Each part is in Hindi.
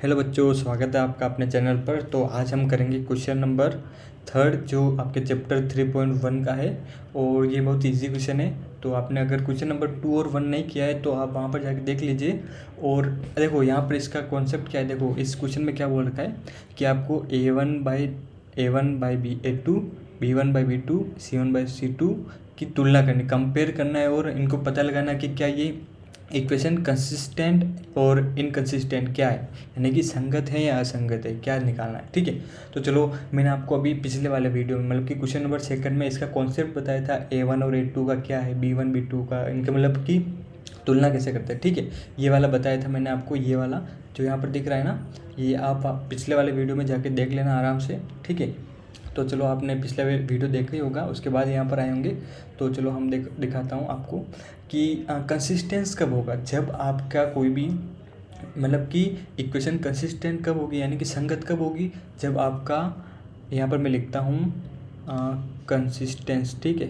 हेलो बच्चों, स्वागत है आपका अपने चैनल पर। तो आज हम करेंगे क्वेश्चन नंबर 3 जो आपके चैप्टर 3.1 का है और ये बहुत इजी क्वेश्चन है। तो आपने अगर क्वेश्चन नंबर 2 और 1 नहीं किया है तो आप वहाँ पर जाके देख लीजिए। और देखो यहाँ पर इसका कॉन्सेप्ट क्या है। देखो इस क्वेश्चन में क्या बोल रखा है कि आपको A1 by A2 B1 by B2 C1 by C2 की तुलना करनी, कंपेयर करना है और इनको पता लगाना कि क्या ये इक्वेशन कंसिस्टेंट और इनकंसिस्टेंट क्या है, यानी कि संगत है या असंगत है, क्या निकालना है। ठीक है, तो चलो मैंने आपको अभी पिछले वाले वीडियो में मतलब कि क्वेश्चन नंबर 2 में इसका कॉन्सेप्ट बताया था A1 और A2 का क्या है, B1 B2 का इनके मतलब कि तुलना कैसे करते हैं। ठीक है, ये वाला बताया था मैंने आपको, ये वाला जो यहाँ पर दिख रहा है ना, ये आप पिछले वाले वीडियो में जाके देख लेना आराम से। ठीक है, तो चलो आपने पिछला वीडियो देखा ही होगा, उसके बाद यहाँ पर आए होंगे। तो चलो हम दिखाता हूँ आपको कि कंसिस्टेंस कब होगा, जब आपका कोई भी मतलब कि इक्वेशन कंसिस्टेंट कब होगी, यानी कि संगत कब होगी, जब आपका यहाँ पर मैं लिखता हूँ कंसिस्टेंस। ठीक है,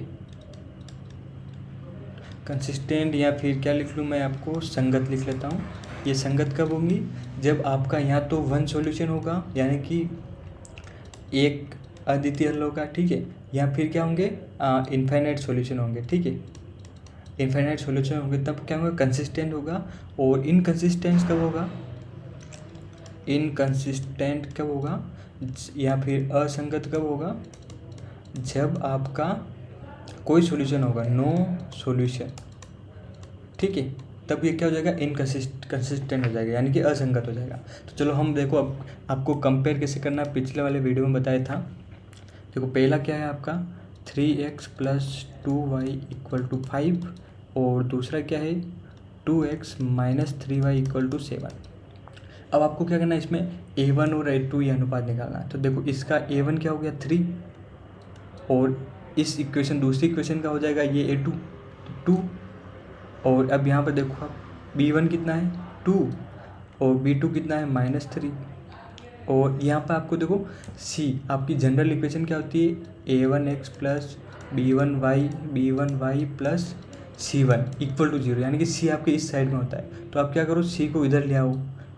कंसिस्टेंट या फिर क्या लिख लूँ मैं, आपको संगत लिख लेता हूँ। ये संगत कब होंगी, जब आपका यहाँ तो वन सॉल्यूशन होगा, यानी कि एक अद्वितीय हल होगा। ठीक है, या फिर क्या होंगे, इनफाइनाइट सॉल्यूशन होंगे। ठीक है, इनफाइनाइट सॉल्यूशन होंगे तब क्या होगा, कंसिस्टेंट होगा। और इनकंसिस्टेंट कब होगा, इनकंसिस्टेंट कब होगा या फिर असंगत कब होगा, जब आपका कोई सॉल्यूशन होगा, नो सॉल्यूशन। ठीक है, तब ये क्या हो जाएगा, कंसिस्टेंट हो जाएगा, यानी कि असंगत हो जाएगा। तो चलो हम देखो अब आपको कंपेयर कैसे करना है, पिछले वाले वीडियो में बताया था। देखो पहला क्या है आपका 3x + 2y = 5 और दूसरा क्या है 2x - 3y = 7। अब आपको क्या करना है, इसमें A1 और A2 ये अनुपात निकालना है। तो देखो इसका A1 क्या हो गया 3 और इस इक्वेशन दूसरी इक्वेशन का हो जाएगा ये A2 2। और अब यहाँ पर देखो आप B1 कितना है 2 और B2 कितना है -3। और यहाँ पर आपको देखो C आपकी जनरल इक्वेशन क्या होती है, A1x + B1y + C1 = 0, यानी कि C आपके इस साइड में होता है। तो आप क्या करो, C को इधर ले आओ,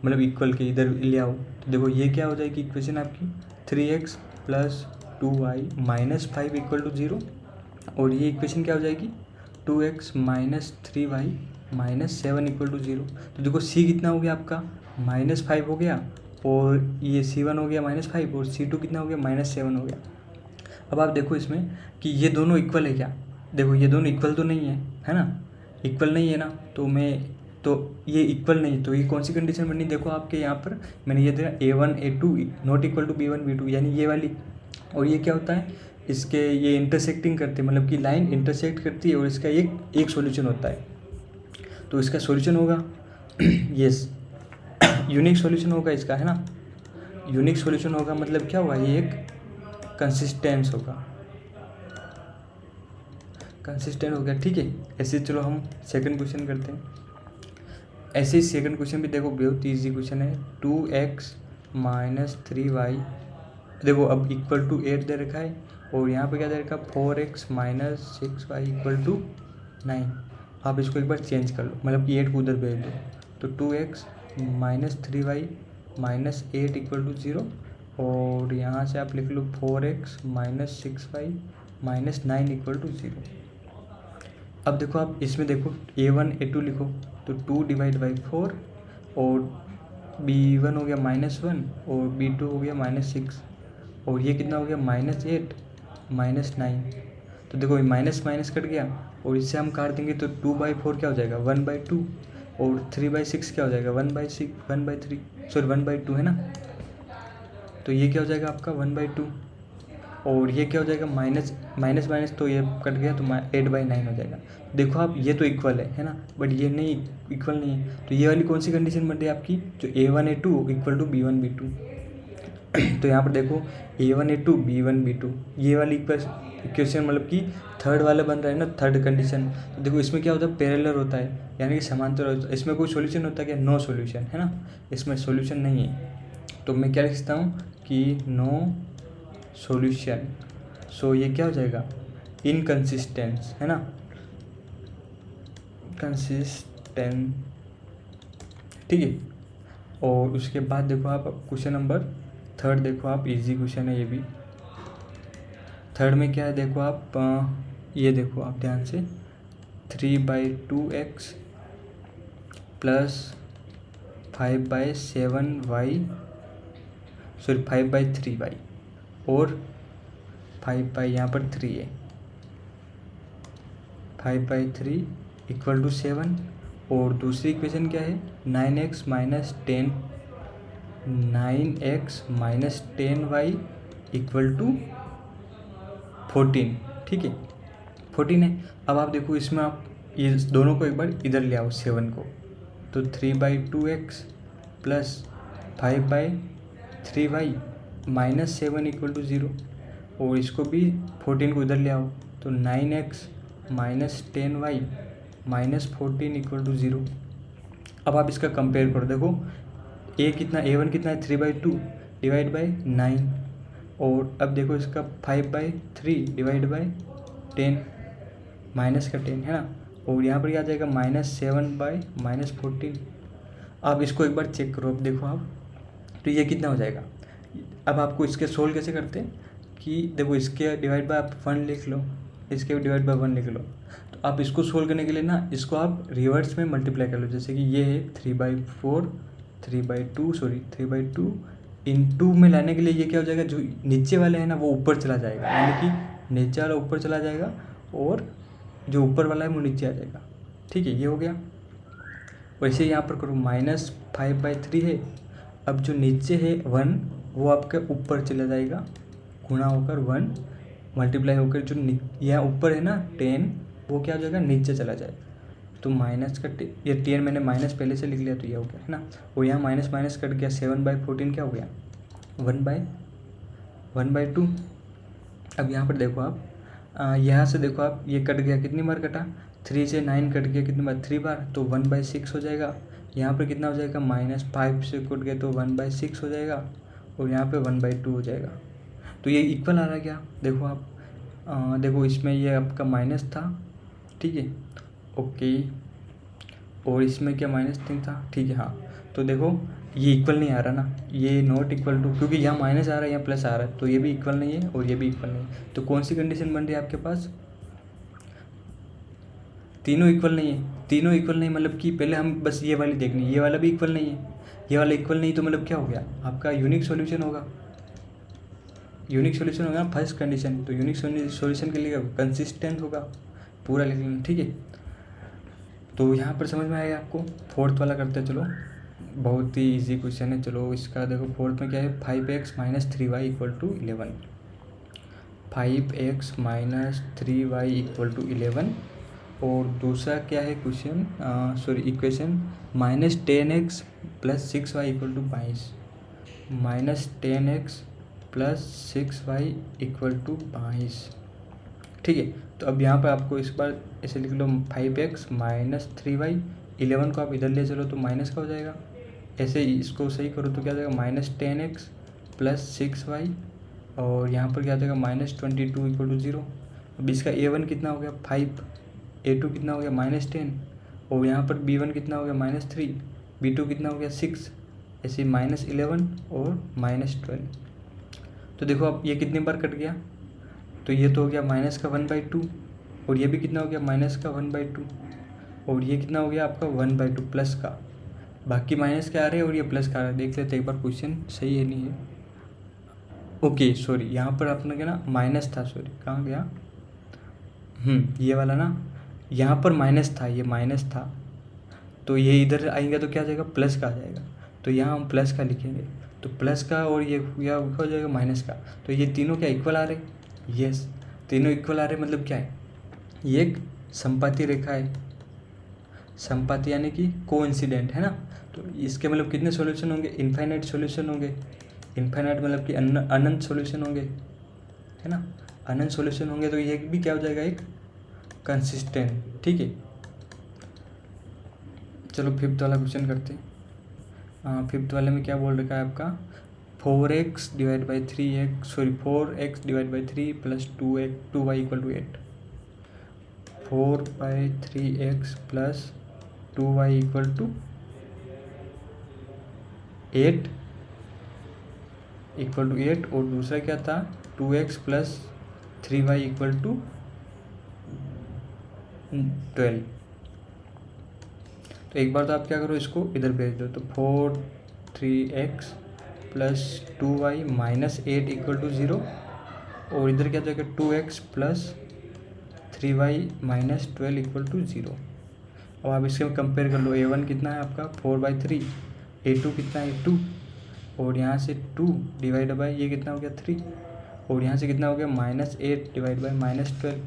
मतलब इक्वल के इधर ले आओ। तो देखो ये क्या हो जाएगी इक्वेशन आपकी 3x + 2y - 5 = 0। और ये इक्वेशन क्या हो जाएगी 2x - 3y - 7 = 0। तो देखो C कितना हो गया आपका -5 हो गया और ये C1 हो गया -5 और C2 कितना हो गया -7 हो गया। अब आप देखो इसमें कि ये दोनों इक्वल है क्या, देखो ये दोनों इक्वल तो नहीं है ना, इक्वल नहीं है ना, तो ये इक्वल नहीं, तो ये कौन सी कंडीशन बनी, देखो आपके यहाँ पर मैंने ये दिया A1 A2 ≠ B1 B2, यानी ये वाली। और ये क्या होता है, इसके ये इंटरसेक्टिंग करते हैं, मतलब कि लाइन इंटरसेक्ट करती है और इसका एक सॉल्यूशन होता है। तो इसका सॉल्यूशन होगा यस यूनिक सॉल्यूशन होगा इसका, है ना। यूनिक सॉल्यूशन होगा मतलब क्या होगा, ये एक कंसिस्टेंस होगा, कंसिस्टेंट हो गया। ठीक है, ऐसे चलो हम सेकंड क्वेश्चन करते हैं। ऐसे ही सेकंड क्वेश्चन भी देखो बहुत ईजी क्वेश्चन है। 2x - 3y, देखो अब = 8 दे रखा है और यहाँ पे क्या दे रखा है 4x - 6y = 9। आप इसको एक बार चेंज कर लो, मतलब कि 8 को उधर भेज दो। तो 2x - 3y - 8 = 0 और यहाँ से आप लिख लो 4x - 6y - 9 = 0। अब देखो आप इसमें देखो A1 A2 लिखो, तो 2 / 4 और B1 हो गया -1 और B2 हो गया -6 और ये कितना हो गया -8 -9। तो देखो ये माइनस माइनस कट गया और इससे हम काट देंगे तो 2/4 क्या हो जाएगा 1/2 और 3/6 क्या हो जाएगा 1/3 सॉरी 1/2 है ना। तो ये क्या हो जाएगा आपका 1/2 और ये क्या हो जाएगा माइनस माइनस माइनस, तो ये कट गया तो 8/9 हो जाएगा। देखो आप ये तो इक्वल है ना, बट ये नहीं इक्वल नहीं है। तो ये वाली कौन सी कंडीशन बन रही है आपकी, जो A1 A2 = B1 B2। तो यहाँ पर देखो A1 A2 B1 B2 ये वाली इक्वेशन मतलब कि थर्ड वाला बन रहा है ना, थर्ड कंडीशन। तो देखो इसमें क्या होता है पैरेलल होता है, यानी कि समांतर होता है। इसमें कोई सॉल्यूशन होता है क्या, नो सॉल्यूशन, है ना, इसमें सॉल्यूशन नहीं है। तो मैं क्या लिखता हूँ कि नो सॉल्यूशन। सो ये क्या हो जाएगा इनकंसिस्टेंस, है ना, कंसिस्टेंट। ठीक है, और उसके बाद देखो आप क्वेश्चन नंबर थर्ड देखो आप, इजी क्वेश्चन है ये भी। थर्ड में क्या है देखो आप, ये देखो आप ध्यान से, 3/2x plus 5/7y, sorry 5/3y और 5 यहाँ पर 3 है, 5/3 इक्वल टू 7। और दूसरी इक्वेशन क्या है, 9x minus 10y equal to 14, ठीक है 14 है। अब आप देखो इसमें आप ये दोनों को एक बार इधर ले आओ 7 को, तो 3/2x plus 5/3y minus 7 equal to 0। और इसको भी 14 को इधर ले आओ, तो 9x minus 10y minus 14 equal to 0। अब आप इसका कंपेयर करो, देखो a1 कितना है, 3/2 डिवाइड बाई 9। और अब देखो इसका 5/3 डिवाइड बाई 10, माइनस का 10 है ना। और यहाँ पर क्या आ जाएगा, -7/-14। आप इसको एक बार चेक करो, अब देखो आप, तो ये कितना हो जाएगा। अब आपको इसके सोल्व कैसे करते हैं कि देखो इसके डिवाइड बाय आप 1 लिख लो, इसके डिवाइड बाय 1 लिख लो। तो आप इसको सोल्व करने के लिए ना इसको आप रिवर्स में मल्टीप्लाई कर लो। जैसे कि ये है 3/2 इन 2 में लाने के लिए ये क्या हो जाएगा, जो नीचे वाले हैं ना वो ऊपर चला जाएगा, यानी कि नीचे वाला ऊपर चला जाएगा और जो ऊपर वाला है वो नीचे आ जाएगा, ठीक है। ये हो गया। वैसे यहाँ पर करो, -5/3 है, अब जो नीचे है 1 वो आपके ऊपर चला जाएगा, गुणा होकर 1 मल्टीप्लाई होकर जो यहाँ ऊपर है ना 10 वो क्या हो जाएगा, नीचे चला जाएगा। तो माइनस का ये 10 मैंने माइनस पहले से लिख लिया, तो ये हो गया है ना। और यहाँ माइनस माइनस कट गया, 7/14 क्या हो गया, 1/2। अब यहाँ पर देखो आप, यहाँ से देखो आप, ये कट गया, कितनी बार कटा, 3 से 9 कट गया कितनी बार, 3 बार, तो 1/6 हो जाएगा। यहाँ पर कितना हो जाएगा, -5 से कट गया तो 1/6 हो जाएगा। और यहाँ पे 1/2 हो जाएगा। तो ये इक्वल आ रहा है क्या, देखो आप, देखो इसमें ये आपका माइनस था, ठीक है, ओके। और इसमें क्या -3 था, ठीक है, हाँ। तो देखो ये इक्वल नहीं आ रहा ना, ये नॉट इक्वल टू, क्योंकि यहाँ माइनस आ रहा है यहाँ प्लस आ रहा है, तो ये भी इक्वल नहीं है और ये भी इक्वल नहीं है। तो कौन सी कंडीशन बन रही है आपके पास, तीनों इक्वल नहीं है। तीनों इक्वल नहीं मतलब कि पहले हम बस ये वाली देखनी, ये वाला भी इक्वल नहीं है, ये वाला इक्वल नहीं, तो मतलब क्या हो गया, आपका यूनिक सॉल्यूशन होगा। यूनिक सॉल्यूशन होगा फर्स्ट कंडीशन, तो यूनिक सॉल्यूशन के लिए कंसिस्टेंट होगा, पूरा लिख लेना, ठीक है। तो यहाँ पर समझ में आएगा आपको। फोर्थ वाला करते हैं, चलो बहुत ही इजी क्वेश्चन है। चलो इसका देखो, फोर्थ में क्या है, 5x minus 3y equal to 11, 5x minus 3y equal to 11। और दूसरा क्या है question, sorry equation, -10x plus 6y equal to 22, -10x plus 6y equal to 22, ठीक है। तो अब यहाँ पर आपको इस बार ऐसे लिख लो, 5x माइनस 3y, 11 को आप इधर ले चलो तो माइनस का हो जाएगा। ऐसे ही इसको सही करो तो क्या हो जाएगा, -10x प्लस 6y, और यहाँ पर क्या हो जाएगा, -22 इक्वल टू 0। अब इसका a1 कितना हो गया, 5, a2 कितना हो गया, -10, और यहाँ पर b1 कितना हो गया, -3, b2 कितना हो गया, 6, ऐसे -11 और -12। तो देखो अब ये कितनी बार कट गया, तो ये तो हो गया माइनस का 1/2, और ये भी कितना हो गया, माइनस का 1/2, और ये कितना हो गया आपका 1/2 प्लस का, बाकी माइनस के आ रहे हैं और ये प्लस का आ रहा है। देख लेते एक बार क्वेश्चन सही है नहीं है, ओके सॉरी यहाँ पर आपने क्या ना माइनस था, सॉरी कहाँ गया, ये वाला ना, यहाँ पर माइनस था, ये माइनस था, तो ये इधर आएगा तो क्या आ जाएगा, प्लस का आ जाएगा। तो यहाँ हम प्लस का लिखेंगे, तो प्लस का और ये हो जाएगा माइनस का। तो ये तीनों क्या इक्वल आ रहे, यस तीनों इक्वल आ रहे, मतलब क्या है, ये एक संपाती रेखा है, संपाती यानी कि कोइंसिडेंट है ना। तो इसके मतलब कितने सॉल्यूशन होंगे, इनफाइनाइट सॉल्यूशन होंगे, इनफाइनाइट मतलब कि अनंत सॉल्यूशन होंगे, है ना, अनंत सॉल्यूशन होंगे। तो ये भी क्या हो जाएगा, एक कंसिस्टेंट, ठीक है। चलो फिफ्थ वाला क्वेश्चन करते हैं। फिफ्थ वाले में क्या बोल रखा है आपका, 4x divide by 3x, sorry 4x divide by 3 plus 2y equal to 8, 4/3x plus 2y equal to 8 equal to 8 और दूसरा क्या था 2x plus 3y equal to 12। तो एक बार तो आप क्या करो, इसको इधर भेज दो। तो 4 3x plus 2y minus 8 equal to 0 और इधर क्या जाएगा 2x plus 3y minus 12 equal to 0। अब आप इसके कंपेयर कर लो, a1 कितना है आपका 4/3, a2 कितना है 2 और यहाँ से 2 डिवाइड बाई ये कितना हो गया 3 और यहाँ से कितना हो गया -8 डिवाइड बाई -12।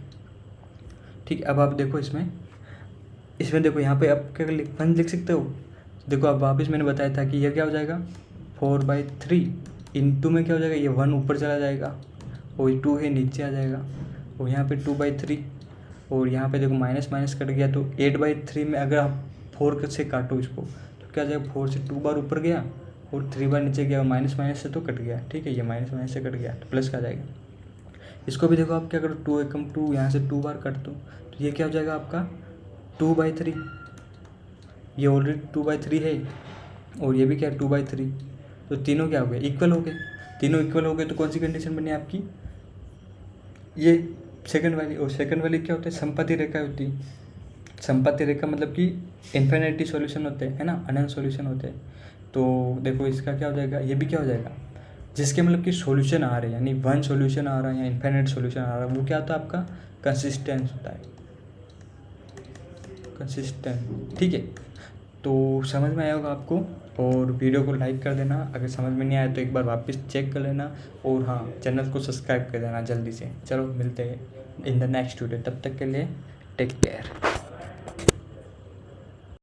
ठीक, अब आप देखो इसमें देखो यहाँ पे आप क्या वन लिख सकते हो। देखो अब वापस मैंने बताया था कि यह क्या हो जाएगा 4/3 इंटू में क्या हो जाएगा, ये 1 ऊपर चला जाएगा और 2 है नीचे आ जाएगा और यहाँ पे 2/3 और यहाँ पे देखो माइनस माइनस कट गया। तो 8/3 में अगर आप 4 से काटो इसको तो क्या जाएगा 4 से 2 बार ऊपर गया और 3 बार नीचे गया, माइनस माइनस से तो कट गया। ठीक है, ये माइनस माइनस से कट गया तो प्लस का जाएगा। इसको भी देखो आप क्या करो 2 एकम 2 यहाँ से 2 बार कट दो तो ये क्या हो जाएगा आपका 2/3। ये ऑलरेडी 2/3 है और ये भी क्या 2/3। तो तीनों क्या हो गए इक्वल हो गए। तीनों इक्वल हो गए तो कौन सी कंडीशन बनी आपकी, ये सेकंड वाली। और सेकंड वाली क्या होता है समपाती रेखा होती है। समपाती रेखा मतलब कि इन्फिनिटी सॉल्यूशन होते हैं, है ना, अनंत सॉल्यूशन होते हैं। तो देखो इसका क्या हो जाएगा, ये भी क्या हो जाएगा जिसके मतलब कि सॉल्यूशन आ रहे हैं, यानी वन सॉल्यूशन आ रहा है या इन्फिनिट सॉल्यूशन आ रहा है, वो क्या होता है आपका कंसिस्टेंस होता है, कंसिस्टेंट। ठीक है, तो समझ में आया होगा आपको और वीडियो को लाइक कर देना। अगर समझ में नहीं आया तो एक बार वापस चेक कर लेना और हाँ चैनल को सब्सक्राइब कर देना जल्दी से। चलो मिलते हैं इन द नेक्स्ट वीडियो, तब तक के लिए टेक केयर।